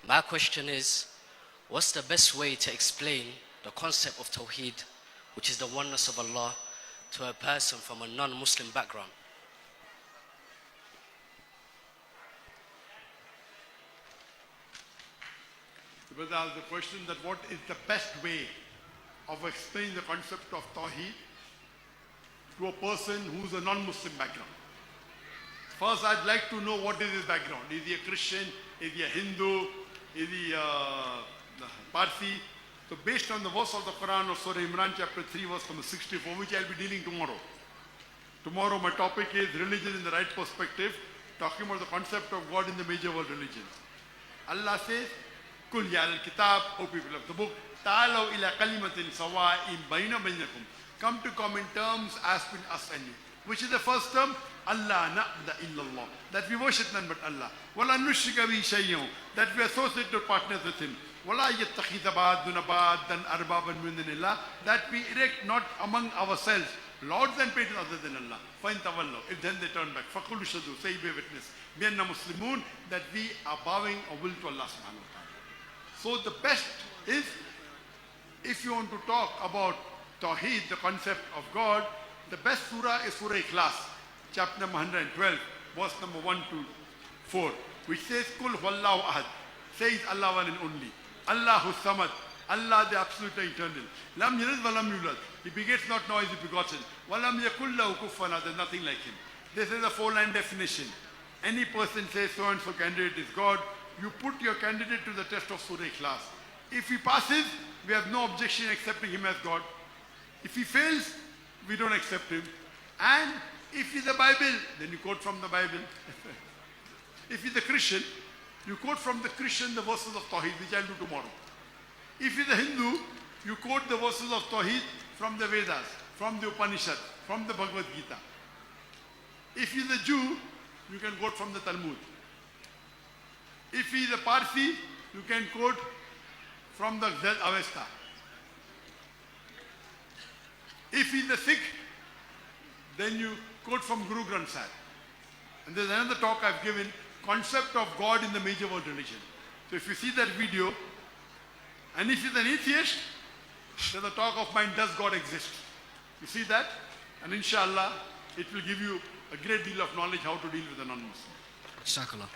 My question is, what's the best way to explain the concept of tawheed, which is the oneness of Allah, to a person from a non-Muslim background? The brother asked the question that what is the best way of explaining the concept of tawheed to a person who's a non-Muslim background. First, I'd like to know what is his background. Is he a Christian? Is he a Hindu? Is he Parsi? So based on the verse of the Quran of Surah Imran chapter 3 verse number 64, which I'll be dealing tomorrow. Tomorrow my topic is religion in the right perspective, talking about the concept of God in the major world religions. Allah says, Kul ya al-kitab, O people of the book, ta'alaw ila kalimatin sawa'in bayna baynakum. Come to common terms as between us and you. Which is the first term? Allah na'budu illallah. That we worship none but Allah. Wala nushrika bihi shay'un. That we associate no partners with Him. Wala yattakhidha ba'duna ba'dan arbaban min dunillah. That we erect not among ourselves lords and patrons other than Allah. Fa'in tawallu. If then they turn back. Faqulu shadu. Say be witness. We are Muslimun. That we are bowing our will to Allah subhanahu wa ta'ala. So the best is, if you want to talk about tawheed, the concept of God, the best surah is Surah Ikhlas, chapter number 112, verse number 1 to 4, which says, Kul huwallahu ahad, says Allah one and only. Allahu samad, Allah the absolute and eternal. Lam yalid wa lam yulad, He begets not nor is He begotten. Wa lam yakul lahu kufuwan ahad, there's nothing like Him. This is a 4-line definition. Any person says so and so candidate is God, you put your candidate to the test of Surah Ikhlas. If he passes, we have no objection accepting him as God. If he fails, we don't accept him. And if he's a Bible, then you quote from the Bible. If he's a Christian, you quote from the Christian the verses of Tawheed, which I'll do tomorrow. If he's a Hindu, you quote the verses of Tawheed from the Vedas, from the Upanishad, from the Bhagavad Gita. If he's a Jew, you can quote from the Talmud. If he is a Parsi, you can quote from the Zed Avesta. If he is a Sikh, then you quote from Guru Granth Sahib. And there's another talk I've given, concept of God in the major world religion. So if you see that video, and if he's an atheist, there's a talk of mine, does God exist? You see that? And inshallah, it will give you a great deal of knowledge how to deal with a non-Muslim. Jazakallah.